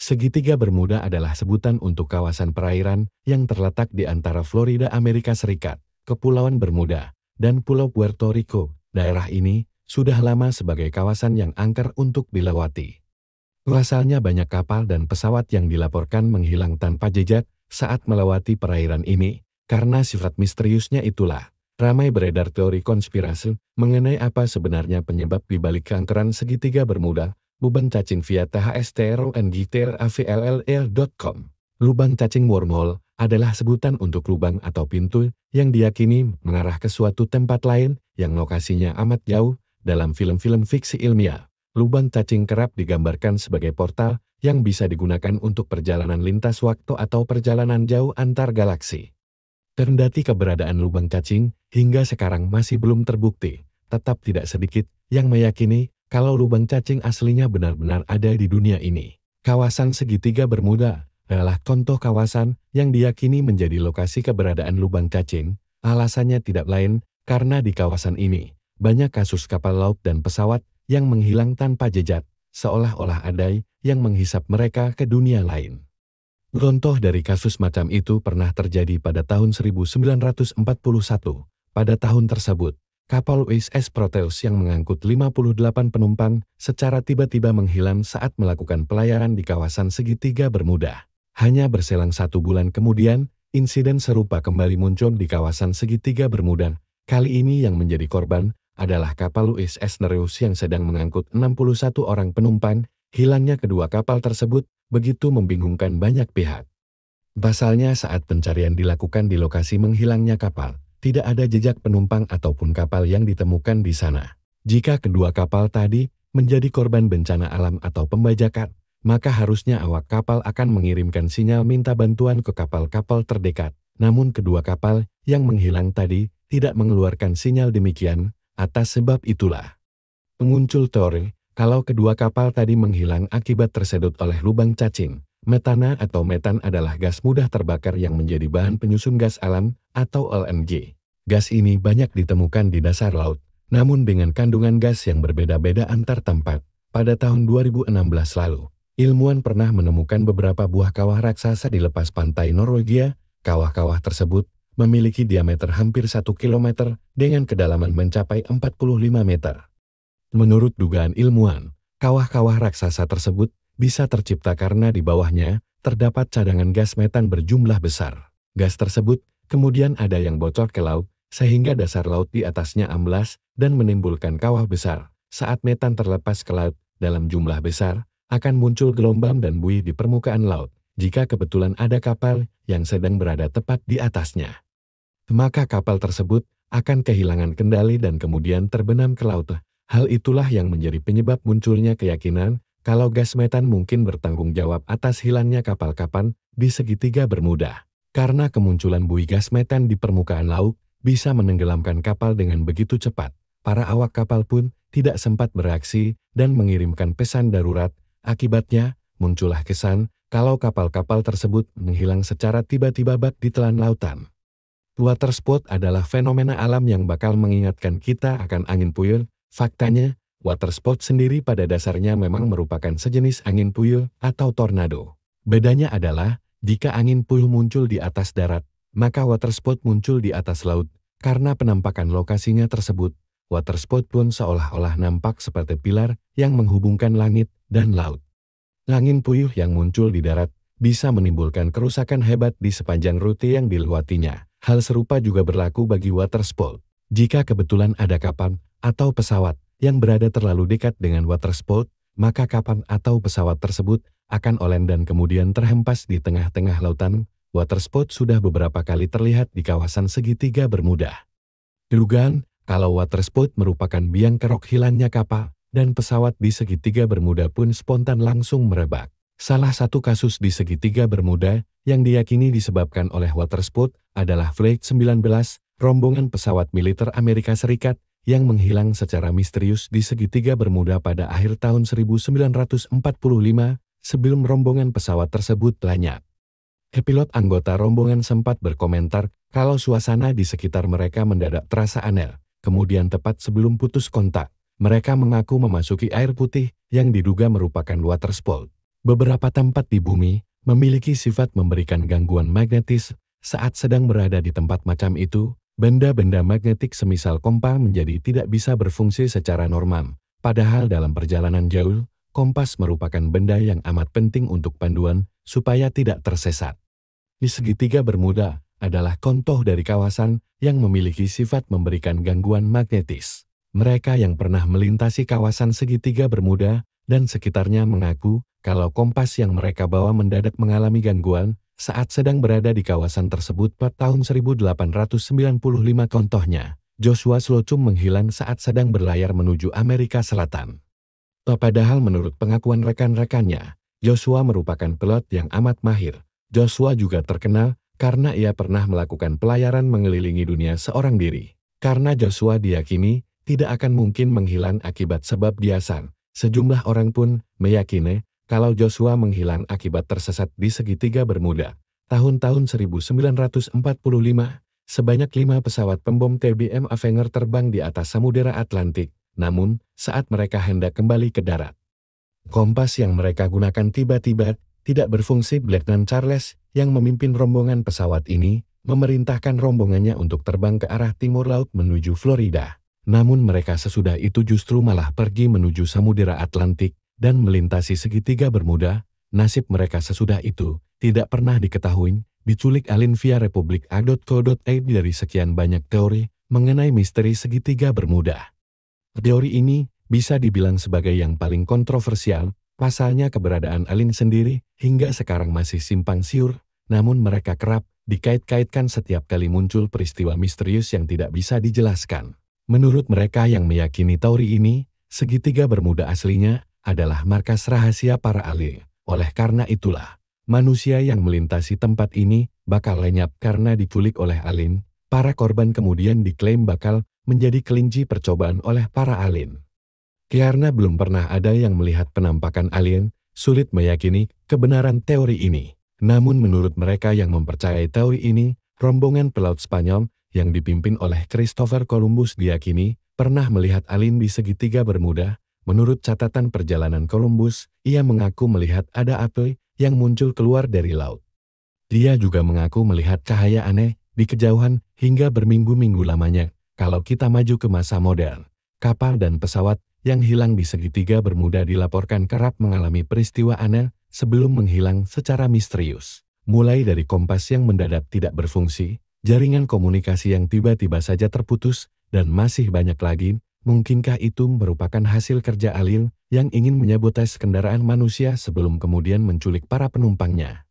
Segitiga Bermuda adalah sebutan untuk kawasan perairan yang terletak di antara Florida, Amerika Serikat, Kepulauan Bermuda, dan Pulau Puerto Rico. Daerah ini sudah lama sebagai kawasan yang angker untuk dilewati. Pasalnya banyak kapal dan pesawat yang dilaporkan menghilang tanpa jejak saat melewati perairan ini. Karena sifat misteriusnya itulah, ramai beredar teori konspirasi mengenai apa sebenarnya penyebab di balik keangkeran segitiga Bermuda. Lubang cacing via thstrongtravll.com. Lubang cacing wormhole adalah sebutan untuk lubang atau pintu yang diyakini mengarah ke suatu tempat lain yang lokasinya amat jauh. Dalam film-film fiksi ilmiah, lubang cacing kerap digambarkan sebagai portal yang bisa digunakan untuk perjalanan lintas waktu atau perjalanan jauh antar galaksi. Kendati keberadaan lubang cacing hingga sekarang masih belum terbukti, tetap tidak sedikit yang meyakini kalau lubang cacing aslinya benar-benar ada di dunia ini. Kawasan segitiga Bermuda adalah contoh kawasan yang diyakini menjadi lokasi keberadaan lubang cacing. Alasannya tidak lain karena di kawasan ini banyak kasus kapal laut dan pesawat yang menghilang tanpa jejak, seolah-olah ada yang menghisap mereka ke dunia lain. Contoh dari kasus macam itu pernah terjadi pada tahun 1941. Pada tahun tersebut, kapal USS Proteus yang mengangkut 58 penumpang secara tiba-tiba menghilang saat melakukan pelayaran di kawasan segitiga Bermuda. Hanya berselang 1 bulan kemudian, insiden serupa kembali muncul di kawasan segitiga Bermuda. Kali ini yang menjadi korban adalah kapal USS Nereus yang sedang mengangkut 61 orang penumpang. Hilangnya kedua kapal tersebut begitu membingungkan banyak pihak. Pasalnya saat pencarian dilakukan di lokasi menghilangnya kapal, tidak ada jejak penumpang ataupun kapal yang ditemukan di sana. Jika kedua kapal tadi menjadi korban bencana alam atau pembajakan, maka harusnya awak kapal akan mengirimkan sinyal minta bantuan ke kapal-kapal terdekat. Namun kedua kapal yang menghilang tadi tidak mengeluarkan sinyal demikian. Atas sebab itulah muncul teori kalau kedua kapal tadi menghilang akibat tersedot oleh lubang cacing. Metana atau metan adalah gas mudah terbakar yang menjadi bahan penyusun gas alam atau LNG. Gas ini banyak ditemukan di dasar laut, namun dengan kandungan gas yang berbeda-beda antar tempat. Pada tahun 2016 lalu, ilmuwan pernah menemukan beberapa buah kawah raksasa di lepas pantai Norwegia. Kawah-kawah tersebut memiliki diameter hampir 1 km dengan kedalaman mencapai 45 meter. Menurut dugaan ilmuwan, kawah-kawah raksasa tersebut bisa tercipta karena di bawahnya terdapat cadangan gas metan berjumlah besar. Gas tersebut kemudian ada yang bocor ke laut, sehingga dasar laut di atasnya amblas dan menimbulkan kawah besar. Saat metan terlepas ke laut dalam jumlah besar, akan muncul gelombang dan buih di permukaan laut. Jika kebetulan ada kapal yang sedang berada tepat di atasnya, maka kapal tersebut akan kehilangan kendali dan kemudian terbenam ke laut. Hal itulah yang menjadi penyebab munculnya keyakinan kalau gas metan mungkin bertanggung jawab atas hilangnya kapal-kapal di segitiga Bermuda. Karena kemunculan buih gas metan di permukaan laut bisa menenggelamkan kapal dengan begitu cepat, para awak kapal pun tidak sempat bereaksi dan mengirimkan pesan darurat. Akibatnya, muncullah kesan kalau kapal-kapal tersebut menghilang secara tiba-tiba bak di telan lautan. Water spout adalah fenomena alam yang bakal mengingatkan kita akan angin puyuh. Faktanya, water spout sendiri pada dasarnya memang merupakan sejenis angin puyuh atau tornado. Bedanya adalah, jika angin puyuh muncul di atas darat, maka water spout muncul di atas laut. Karena penampakan lokasinya tersebut, water spout pun seolah-olah nampak seperti pilar yang menghubungkan langit dan laut. Angin puyuh yang muncul di darat bisa menimbulkan kerusakan hebat di sepanjang rute yang dilewatinya. Hal serupa juga berlaku bagi water spout. Jika kebetulan ada kapal atau pesawat yang berada terlalu dekat dengan water spout, maka kapal atau pesawat tersebut akan oleng dan kemudian terhempas di tengah-tengah lautan. Water spout sudah beberapa kali terlihat di kawasan segitiga Bermuda. Dugaan kalau water spout merupakan biang kerok hilangnya kapal dan pesawat di segitiga Bermuda pun spontan langsung merebak. Salah satu kasus di segitiga Bermuda yang diyakini disebabkan oleh water spout adalah Flight 19, rombongan pesawat militer Amerika Serikat yang menghilang secara misterius di segitiga Bermuda pada akhir tahun 1945 sebelum rombongan pesawat tersebut lenyap. Pilot anggota rombongan sempat berkomentar kalau suasana di sekitar mereka mendadak terasa aneh. Kemudian tepat sebelum putus kontak, mereka mengaku memasuki air putih yang diduga merupakan water spout. Beberapa tempat di bumi memiliki sifat memberikan gangguan magnetis. Saat sedang berada di tempat macam itu, benda-benda magnetik semisal kompas menjadi tidak bisa berfungsi secara normal. Padahal dalam perjalanan jauh, kompas merupakan benda yang amat penting untuk panduan supaya tidak tersesat. Di segitiga Bermuda adalah contoh dari kawasan yang memiliki sifat memberikan gangguan magnetis. Mereka yang pernah melintasi kawasan segitiga Bermuda dan sekitarnya mengaku kalau kompas yang mereka bawa mendadak mengalami gangguan saat sedang berada di kawasan tersebut pada tahun 1895. Contohnya, Joshua Slocum menghilang saat sedang berlayar menuju Amerika Selatan. Padahal menurut pengakuan rekan-rekannya, Joshua merupakan pilot yang amat mahir. Joshua juga terkenal karena ia pernah melakukan pelayaran mengelilingi dunia seorang diri. Karena Joshua diyakini tidak akan mungkin menghilang akibat sebab biasa. Sejumlah orang pun meyakini kalau Joshua menghilang akibat tersesat di segitiga Bermuda. Tahun-tahun 1945, sebanyak 5 pesawat pembom TBM Avenger terbang di atas Samudera Atlantik. Namun, saat mereka hendak kembali ke darat, kompas yang mereka gunakan tiba-tiba tidak berfungsi. Lieutenant Charles, yang memimpin rombongan pesawat ini, memerintahkan rombongannya untuk terbang ke arah timur laut menuju Florida. Namun mereka sesudah itu justru malah pergi menuju Samudera Atlantik dan melintasi segitiga Bermuda. Nasib mereka sesudah itu tidak pernah diketahui. Diculik alien via Republik A.co.id. Dari sekian banyak teori mengenai misteri segitiga Bermuda, teori ini bisa dibilang sebagai yang paling kontroversial. Pasalnya keberadaan alien sendiri hingga sekarang masih simpang siur, namun mereka kerap dikait-kaitkan setiap kali muncul peristiwa misterius yang tidak bisa dijelaskan. Menurut mereka yang meyakini teori ini, segitiga Bermuda aslinya adalah markas rahasia para alien. Oleh karena itulah, manusia yang melintasi tempat ini bakal lenyap karena diculik oleh alien. Para korban kemudian diklaim bakal menjadi kelinci percobaan oleh para alien. Karena belum pernah ada yang melihat penampakan alien, sulit meyakini kebenaran teori ini. Namun menurut mereka yang mempercayai teori ini, rombongan pelaut Spanyol yang dipimpin oleh Christopher Columbus diyakini pernah melihat alien di segitiga Bermuda. Menurut catatan perjalanan Columbus, ia mengaku melihat ada api yang muncul keluar dari laut. Dia juga mengaku melihat cahaya aneh di kejauhan hingga berminggu-minggu lamanya. Kalau kita maju ke masa modern, kapal dan pesawat yang hilang di segitiga Bermuda dilaporkan kerap mengalami peristiwa aneh sebelum menghilang secara misterius. Mulai dari kompas yang mendadak tidak berfungsi, jaringan komunikasi yang tiba-tiba saja terputus, dan masih banyak lagi. Mungkinkah itu merupakan hasil kerja alien yang ingin menyabotage kendaraan manusia sebelum kemudian menculik para penumpangnya?